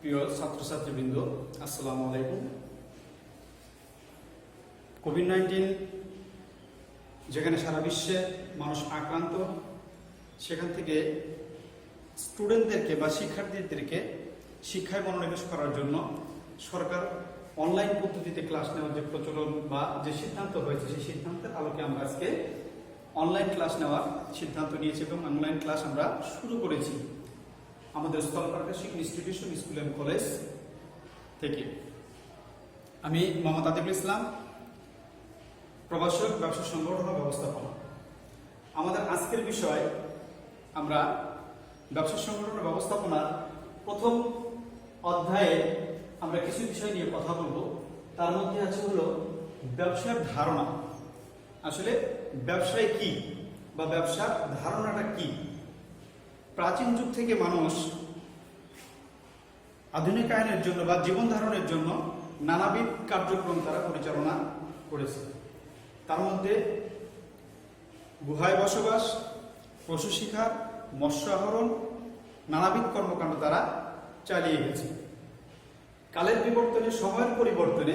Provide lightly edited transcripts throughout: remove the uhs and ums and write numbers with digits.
প্রিয় ছাত্রছাত্রীবৃন্দ, আসসালামু আলাইকুম। কোভিড-19 যেখানে সারা বিশ্বে মানুষ আক্রান্ত, সেখান থেকে স্টুডেন্টদেরকে বা শিক্ষার্থীদেরকে শিক্ষায় মনোনিবেশ করার জন্য সরকার অনলাইন পদ্ধতিতে ক্লাস নেওয়ার যে প্রচলন বা যে সিদ্ধান্ত হয়েছে, সেই সিদ্ধান্তের আলোকে আমরা আজকে অনলাইন ক্লাস নেওয়ার সিদ্ধান্ত নিয়েছি এবং অনলাইন ক্লাস আমরা শুরু করেছি আমাদের স্থলপার্ক শিক্ষা ইনস্টিটিউশন স্কুল অ্যান্ড কলেজ থেকে। আমি মোহাম্মদ আতিকুল ইসলাম, প্রভাষক, ব্যবসা সংগঠন ও ব্যবস্থাপনা। আমাদের আজকের বিষয়, আমরা ব্যবসা সংগঠন ও ব্যবস্থাপনার প্রথম অধ্যায়ে আমরা কিছু বিষয় নিয়ে কথা বলবো। তার মধ্যে আছে হলো ব্যবসার ধারণা। আসলে ব্যবসায় কি বা ব্যবসার ধারণাটা কি? প্রাচীন যুগ থেকে মানুষ আধুনিকায়নের জন্য বা জীবন ধারণের জন্য নানাবিধ কার্যক্রম তারা পরিচালনা করেছে। তার মধ্যে গুহায় বসবাস, পশু শিকার, মৎস্য আহরণ, নানাবিধ কর্মকাণ্ড তারা চালিয়ে গেছে। কালের বিবর্তনে, সময়ের পরিবর্তনে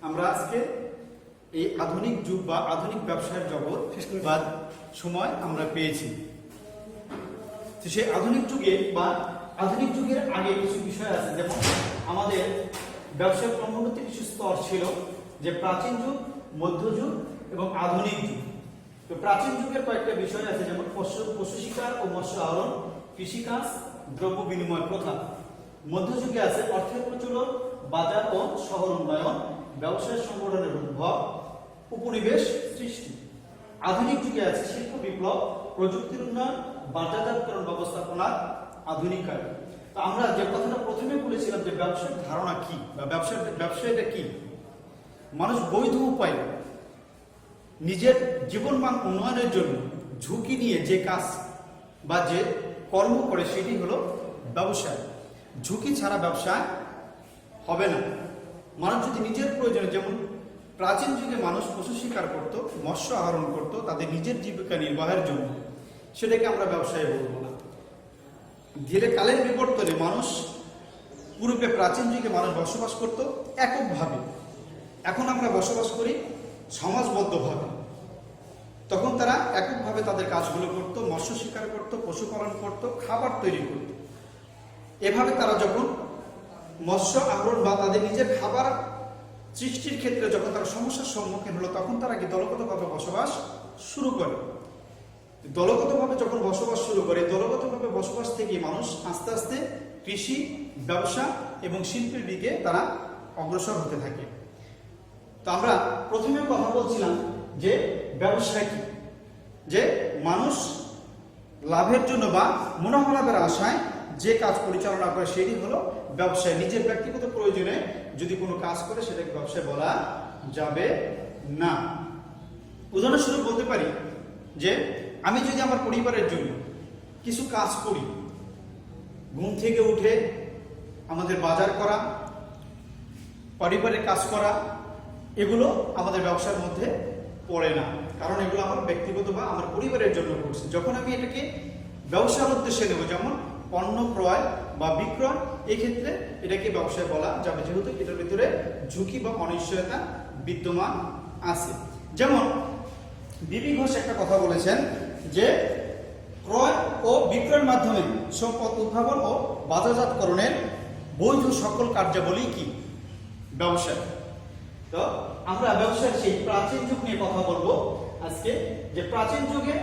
আমরা আজকে এই আধুনিক যুগ বা আধুনিক ব্যবসায়ের জগৎ বা সময় আমরা পেয়েছি। সেই আধুনিক যুগে বা আধুনিক যুগের আগে কিছু বিষয় আছে, যেমন আমাদের ব্যবসার ক্রমোন্নতি কিছু স্তর ছিল, যে প্রাচীন যুগ, মধ্যযুগ এবং আধুনিক যুগ। তো প্রাচীন যুগের কয়েকটা বিষয় আছে, যেমন পশু শিকার ও মৎস্য আহরণ, কৃষিকাজ, দ্রব্য বিনিময় প্রথা। মধ্যযুগে আছে অর্থের প্রচলন, বাজার ও শহর উন্নয়ন, ব্যবসায় সংগঠনের উদ্ভব, উপনিবেশ সৃষ্টি। আধুনিক যুগে আছে শিল্প বিপ্লব, প্রযুক্তির উন্নয়ন, বাজারজাতকরণ ব্যবস্থাপনার আধুনিকায়ন। তো আমরা যে কথাটা প্রথমে বলেছিলাম যে ব্যবসার ধারণা কি বা ব্যবসায়টা কি, মানুষ বৈধ উপায়ে নিজের জীবনমান উন্নয়নের জন্য ঝুঁকি নিয়ে যে কাজ বা যে কর্ম করে সেটি হলো ব্যবসায়। ঝুঁকি ছাড়া ব্যবসা হবে না। মানুষ যদি নিজের প্রয়োজনে, যেমন প্রাচীন যুগে মানুষ পশু শিকার করত, মৎস্য আহরণ করত তাদের নিজের জীবিকা নির্বাহের জন্য, সেটাকে আমরা ব্যবসায় বলবো না। ধীরে কালের বিবর্তনে মানুষ, পূর্বে প্রাচীন যুগে মানুষ বসবাস করত এককভাবে, এখন আমরা বসবাস করি সমাজবদ্ধভাবে। তখন তারা এককভাবে তাদের কাজগুলো করত, মৎস্য শিকার করত, পশুপালন করত, খাবার তৈরি করত। এভাবে তারা যখন মৎস্য আহরণ বা তাদের নিজের খাবার সৃষ্টির ক্ষেত্রে যখন তারা সমস্যার সম্মুখীন হলো, তখন তারা কি দলগতভাবে বসবাস শুরু করে। দলগতভাবে যখন বসবাস শুরু করে, দলগতভাবে বসবাস থেকে মানুষ আস্তে আস্তে কৃষি, ব্যবসা এবং শিল্পের দিকে তারা অগ্রসর হতে থাকে। তো আমরা প্রথমে কথা বলছিলাম যে ব্যবসা কি, যে মানুষ লাভের জন্য বা মুনাফা লাভের আশায় যে কাজ পরিচালনা করে সেটি হলো ব্যবসায়। নিজের ব্যক্তিগত প্রয়োজনে যদি কোনো কাজ করে সেটাকে ব্যবসায় বলা যাবে না। উদাহরণস্বরূপ বলতে পারি যে আমি যদি আমার পরিবারের জন্য কিছু কাজ করি, ঘুম থেকে উঠে আমাদের বাজার করা, পরিবারের কাজ করা, এগুলো আমাদের ব্যবসার মধ্যে পড়ে না, কারণ এগুলো আমার ব্যক্তিগত বা আমার পরিবারের জন্য করছি। যখন আমি এটাকে ব্যবসার উদ্দেশ্যে নেব, যেমন পণ্য ক্রয় বা বিক্রয়, এক্ষেত্রে এটাকে ব্যবসায় বলা যাবে, যেহেতু এটার ভিতরে ঝুঁকি বা অনিশ্চয়তা বিদ্যমান আছে। যেমন বিবি ঘোষ একটা কথা বলেছেন যে ক্রয় ও বিক্রয়ের মাধ্যমে সম্পদ উদ্ভাবন ও বাজারজাতকরণের বৈধ সকল কার্যাবলী কি? ব্যবসা। তো আমরা ব্যবসার সেই প্রাচীন যুগ নিয়ে কথা বলবো আজকে, যে প্রাচীন যুগে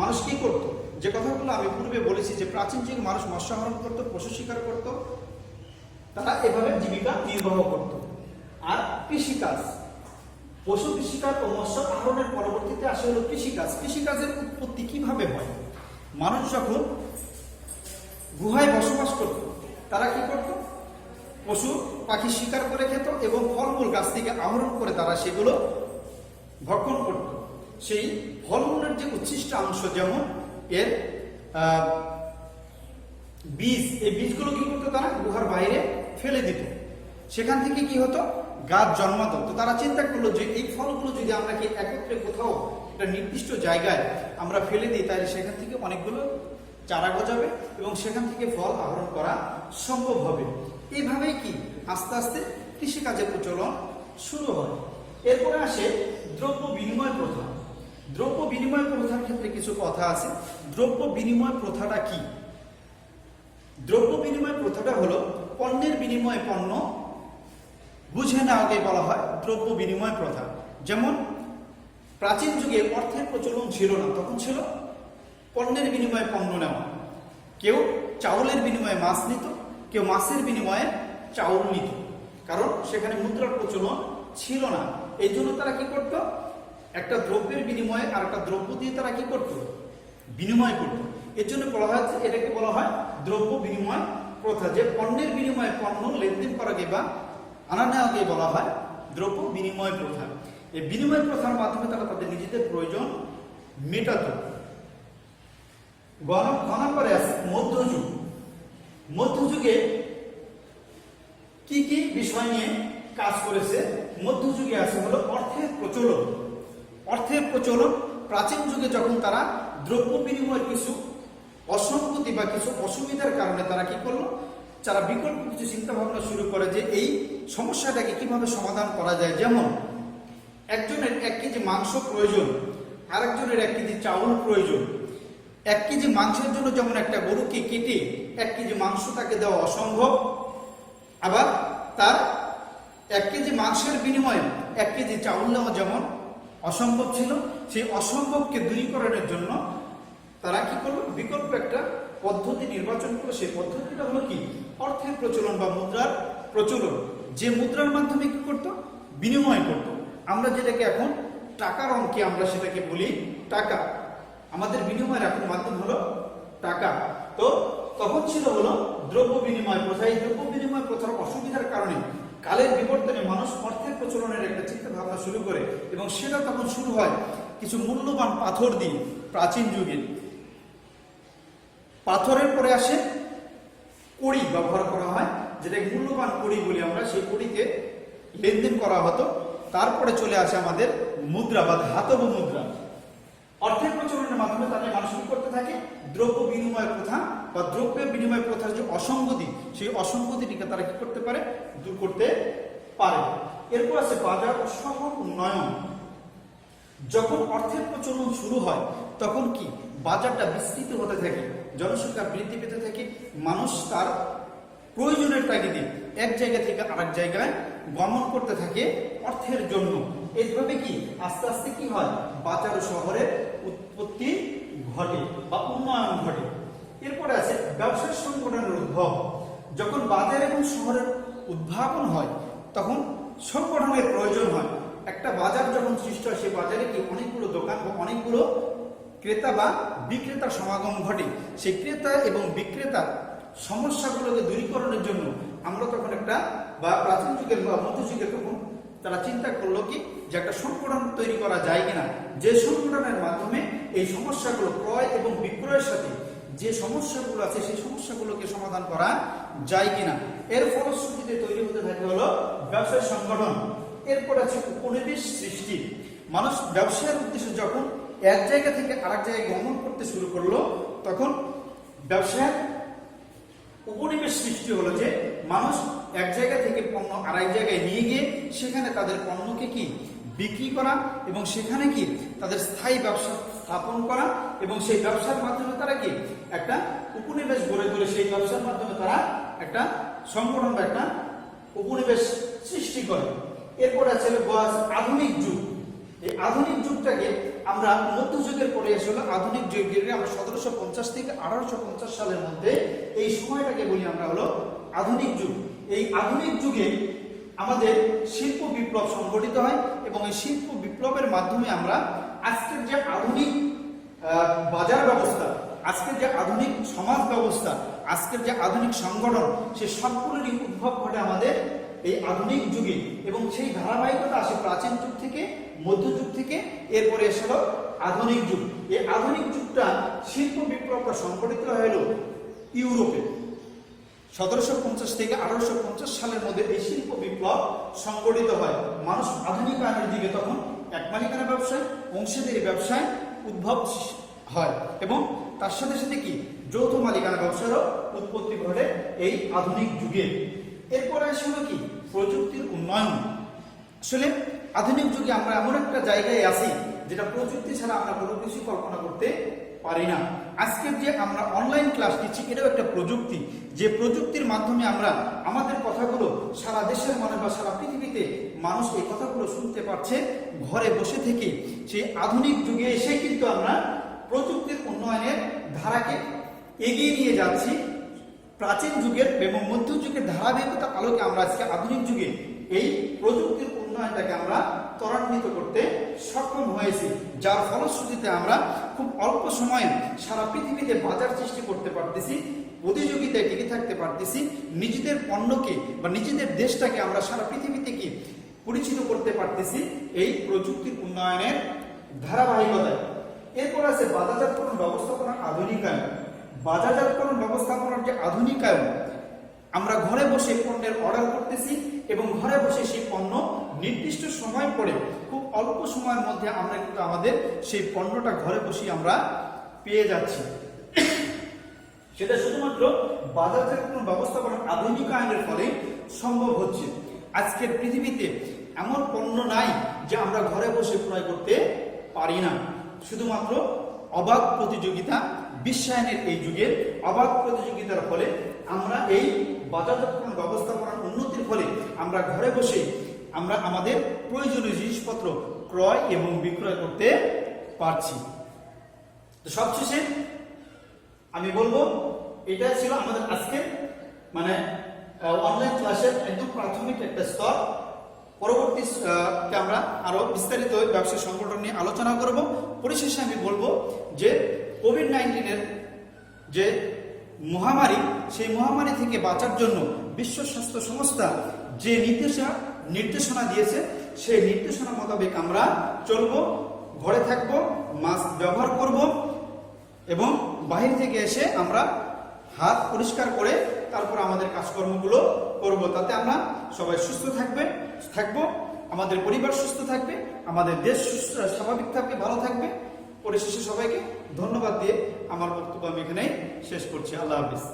মানুষ কি করত। যে কথাগুলো আমি পূর্বে বলেছি, যে প্রাচীন যুগে মানুষ মৎস্য আহরণ করত, পশু শিকার করত, তারা এভাবে জীবিকা নির্বাহ করত। আর কৃষিকাজ, পশু শিকার ও মৎস্য আহরণের পরবর্তীতে আসে হলো কৃষিকাজ। কৃষিকাজের উৎপত্তি কিভাবে হয়? মানুষ যখন গুহায় বসবাস করত, তারা কি করত? পশু পাখি শিকার করে খেত এবং ফলমূল গাছ থেকে আহরণ করে তারা সেগুলো ভক্ষণ করত। সেই ফলমূলের যে উচ্ছিষ্ট অংশ, যেমন এর বীজ, এই বীজগুলো কি করতো? তারা গুহার বাইরে ফেলে দিত। সেখান থেকে কি হতো? গাছ জন্মাতো। তো তারা চিন্তা করলো যে এই ফলগুলো যদি আমরা কি একত্রে কোথাও একটা নির্দিষ্ট জায়গায় আমরা ফেলে দিই, তাহলে সেখান থেকে অনেকগুলো চারা গজাবে এবং সেখান থেকে ফল আহরণ করা সম্ভব হবে। এইভাবেই কি আস্তে আস্তে কৃষিকাজের প্রচলন শুরু হয়। এরপরে আসে দ্রব্য বিনিময় প্রথা। দ্রব্য বিনিময় প্রথার ক্ষেত্রে কিছু কথা আছে। দ্রব্য বিনিময় প্রথাটা কি? দ্রব্য বিনিময় প্রথাটা হলো পণ্যের বিনিময়ে পণ্য বুঝে নেওয়াকে বলা হয় দ্রব্য বিনিময় প্রথা। যেমন প্রাচীন যুগে অর্থের প্রচলন ছিল না, তখন ছিল পণ্যের বিনিময়ে পণ্য নেওয়া। কেউ চাউলের বিনিময়ে মাছ নিত, কেউ মাছের বিনিময়ে চাউল নিত, কারণ সেখানে মুদ্রার প্রচলন ছিল না। এই জন্য তারা কি করত? একটা দ্রব্যের বিনিময়ে আর একটা দ্রব্য দিয়ে তারা কি করত? বিনিময় করত। এর জন্য বলা হয় যে এটাকে বলা হয় দ্রব্য বিনিময় প্রথা, যে পণ্যের বিনিময়ে পণ্য লেনদেন করাকে বা আনা নেওয়াকে বলা হয় দ্রব্য বিনিময় প্রথা। এই বিনিময় প্রথার মাধ্যমে তারা তাদের নিজেদের প্রয়োজন মেটাত। ঘন করে আছে মধ্যযুগ। মধ্যযুগে কি কি বিষয় নিয়ে কাজ করেছে? মধ্যযুগে আছে হলো অর্থের প্রচলন। অর্থের প্রচলন প্রাচীন যুগে যখন তারা দ্রব্য বিনিময়ের কিছু অসঙ্গতি বা কিছু অসুবিধার কারণে তারা কি করলো? তারা বিকল্প কিছু চিন্তা ভাবনা শুরু করে যে এই সমস্যাটাকে কিভাবে সমাধান করা যায়। যেমন একজনের 1 কেজি মাংস প্রয়োজন, আরেকজনের 1 কেজি চাউল প্রয়োজন। 1 কেজি মাংসের জন্য যেমন একটা গরুকে কেটে 1 কেজি মাংস তাকে দেওয়া অসম্ভব, আবার তার 1 কেজি মাংসের বিনিময়ে 1 কেজি চাউল নেওয়া যেমন অসম্ভব ছিল, সেই অসম্ভবকে দূরীকরণের জন্য তারা কি করলো? বিকল্প একটা পদ্ধতি নির্বাচন করলো। সেই পদ্ধতিটা হলো কি? অর্থের প্রচলন বা মুদ্রার প্রচলন। যে মুদ্রার মাধ্যমে কি করত? বিনিময় করত। আমরা যেটাকে এখন টাকার অঙ্কে আমরা সেটাকে বলি টাকা। আমাদের বিনিময়ের এখন মাধ্যম হলো টাকা। তো তখন ছিল হলো দ্রব্য বিনিময় প্রথা। এই দ্রব্য বিনিময় প্রথার অসুবিধার কারণে কালের বিবর্তনে মানুষ অর্থের প্রচলনের একটা চিন্তা ভাবনা শুরু করে, এবং সেটা তখন শুরু হয় কিছু মূল্যবান পাথর দিয়ে। প্রাচীন যুগে পাথরের পরে আসে কড়ি ব্যবহার করা হয়, যেটাকে মূল্যবান কড়ি বলি আমরা। সেই কড়িকে লেনদেন করা হতো। তারপরে চলে আসে আমাদের মুদ্রা বা ধাতব মুদ্রা। অর্থের প্রচলনের মাধ্যমে তাদের মানুষ কি করতে থাকে? দ্রব্য বিনিময় প্রথা বা দ্রব্যের বিনিময় প্রথার যে অসঙ্গতি, সেই অসঙ্গতিটিকে তারা কি করতে পারে? দূর করতে পারে। এরপর আছে বাজার ও শহর উন্নয়ন। যখন অর্থের প্রচলন শুরু হয় তখন কি বাজারটা বিস্তৃত হতে থাকে, জনসংখ্যা বৃদ্ধি পেতে থাকে, মানুষ তার প্রয়োজনের তাগিদে এক জায়গা থেকে আরেক জায়গায় গমন করতে থাকে অর্থের জন্য। এইভাবে কি আস্তে আস্তে কি হয়? বাজার ও শহরের উৎপত্তি ঘটে বা উন্নয়ন ঘটে। এরপরে আছে ব্যবসায়িক সংগঠনের উদ্ভব। যখন বাজার এবং শহরের উদ্ভাবন হয় তখন সংগঠনের প্রয়োজন হয়। একটা বাজার যখন সৃষ্টি হয়, সেই বাজারে কি অনেকগুলো দোকান বা অনেকগুলো ক্রেতা বা বিক্রেতার সমাগম ঘটে। সেই ক্রেতা এবং বিক্রেতার সমস্যাগুলোকে দূরীকরণের জন্য আমরা তখন একটা বা প্রাচীন যুগের বা মধ্যযুগে তখন তারা চিন্তা করলো কি যে একটা সংগঠন তৈরি করা যায় কিনা, যে সংগঠনের মাধ্যমে এই সমস্যাগুলো ক্রয় এবং বিক্রয়ের সাথে যে সমস্যাগুলো আছে সেই সমস্যাগুলোকে সমাধান করা যায় কিনা। এর ফলশ্রুতিতে তৈরি হতে থাকে হলো ব্যবসায়িক সংগঠন। এরপর আছে উপনিবেশ সৃষ্টি। মানুষ ব্যবসায়ের উদ্দেশ্যে যখন এক জায়গা থেকে আরেক জায়গায় গমন করতে শুরু করলো তখন ব্যবসায়ের উপনিবেশ সৃষ্টি হলো, যে মানুষ এক জায়গা থেকে পণ্য আরেক জায়গায় নিয়ে গিয়ে সেখানে তাদের পণ্যকে কি বিক্রি করা এবং সেখানে কি তাদের স্থায়ী ব্যবসা স্থাপন করা, এবং সেই ব্যবসার মাধ্যমে তারা কি একটা উপনিবেশ গড়ে তোলে। সেই ব্যবসার মাধ্যমে তারা একটা সংগঠন বা একটা উপনিবেশ সৃষ্টি করে। এরপর আছে আধুনিক যুগ। এই আধুনিক যুগটাকে আমরা মধ্যযুগের পরে এসে হলো আধুনিক যুগের আমরা 1750 থেকে 1850 সালের মধ্যে এই সময়টাকে বলি আমরা হলো আধুনিক যুগ। এই আধুনিক যুগে আমাদের শিল্প বিপ্লব সংগঠিত হয়, এবং এই শিল্প বিপ্লবের মাধ্যমে আমরা আজকের যে আধুনিক বাজার ব্যবস্থা, আজকের যে আধুনিক সমাজ ব্যবস্থা, আজকের যে আধুনিক সংগঠন, সেই সবগুলোরই উদ্ভব ঘটে আমাদের এই আধুনিক যুগে। এবং সেই ধারাবাহিকতা আসে প্রাচীন যুগ থেকে, মধ্যযুগ থেকে, এরপরে এসে হলো আধুনিক যুগ। এই আধুনিক যুগটা শিল্প বিপ্লবটা সংগঠিত হলো ইউরোপে 1750 থেকে 1850 সালের মধ্যে। এই শিল্প বিপ্লব সংগঠিত হয়। মানুষ আধুনিকায়নের দিকে তখন এক মালিকানা ব্যবসায়, অংশীদারি ব্যবসায় উদ্ভব হয়, এবং তার সাথে সাথে কি যৌথ মালিকানা ব্যবসারও উৎপত্তি ঘটে এই আধুনিক যুগে। এরপরে আসলে কি প্রযুক্তির উন্নয়ন। আসলে আধুনিক যুগে আমরা এমন একটা জায়গায় আছি যেটা প্রযুক্তি ছাড়া আমরা কোনো কিছু কল্পনা করতে পারি না। আজকের যে আমরা অনলাইন ক্লাস নিচ্ছি এটাও একটা প্রযুক্তি, যে প্রযুক্তির মাধ্যমে আমরা আমাদের কথাগুলো সারা দেশের মানুষ বা সারা পৃথিবীতে মানুষ এই কথাগুলো শুনতে পারছে ঘরে বসে থেকে। সেই আধুনিক যুগে এসে কিন্তু আমরা প্রযুক্তির উন্নয়নের ধারাকে এগিয়ে নিয়ে যাচ্ছি। প্রাচীন যুগের এবং মধ্যযুগের ধারাবাহিকতা আলোকে আমরা আজকে আধুনিক যুগে এই প্রযুক্তির উন্নয়নটাকে আমরা ত্বরান্বিত করতে সক্ষম হয়েছি, যার ফলশ্রুতিতে আমরা খুব অল্প সময়ে সারা পৃথিবীতে বাজার সৃষ্টি করতে পারতেছি, প্রতিযোগিতায় টিকে থাকতে পারতেছি, নিজেদের পণ্যকে বা নিজেদের দেশটাকে আমরা সারা পৃথিবীতে কি পরিচিত করতে পারতেছি এই প্রযুক্তির উন্নয়নের ধারাবাহিকতায়। এরপর আছে বাজারজাতকরণ ব্যবস্থাপনার আধুনিকায়ন। বাজারজাতকরণ ব্যবস্থাপনার যে আধুনিকায়ন, আমরা ঘরে বসে পণ্যের অর্ডার করতেছি এবং ঘরে বসে সেই পণ্য নির্দিষ্ট সময় পরে খুব অল্প সময়ের মধ্যে আমরা কিন্তু আমাদের সেই পণ্যটা ঘরে বসে আমরা পেয়ে যাচ্ছি। সেটা শুধুমাত্র বাজারজাতকরণ ব্যবস্থাপনার আধুনিকায়নের ফলে সম্ভব হচ্ছে। আজকের পৃথিবীতে এমন পণ্য নাই যে আমরা ঘরে বসে ক্রয় করতে পারি না। শুধুমাত্র অবাধ প্রতিযোগিতা, বিশ্বায়নের এই যুগে অবাধ প্রতিযোগিতার ফলে আমরা এই বাজারজাতকরণ ব্যবস্থাপনার উন্নতির ফলে আমরা ঘরে বসে আমরা আমাদের প্রয়োজনীয় জিনিসপত্র ক্রয় এবং বিক্রয় করতে পারছি। তো সবশেষে আমি বলবো এটা ছিল আমাদের আজকের অনলাইন ক্লাসের একদম প্রাথমিক একটা স্তর। পরবর্তীতে আমরা আরো বিস্তারিত ব্যবসা সংগঠন নিয়ে আলোচনা করব। পরিশেষে আমি বলবো যে কোভিড-19 যে মহামারী, সেই মহামারী থেকে বাঁচার জন্য বিশ্ব স্বাস্থ্য সংস্থা যে নির্দেশনা দিয়েছে সেই নির্দেশনা মোতাবেক আমরা চলবো, ঘরে থাকবো, মাস্ক ব্যবহার করব এবং বাহির থেকে এসে আমরা হাত পরিষ্কার করে তারপর আমাদের কাজকর্মগুলো করব। তাতে আমরা সবাই সুস্থ থাকবো, আমাদের পরিবার সুস্থ থাকবে, আমাদের দেশ সুস্থ স্বাভাবিক থাকবে, ভালো থাকবে। পরিশেষে সবাইকে ধন্যবাদ দিয়ে আমার বক্তব্য আমি এখানেই শেষ করছি। আল্লাহ হাফিজ।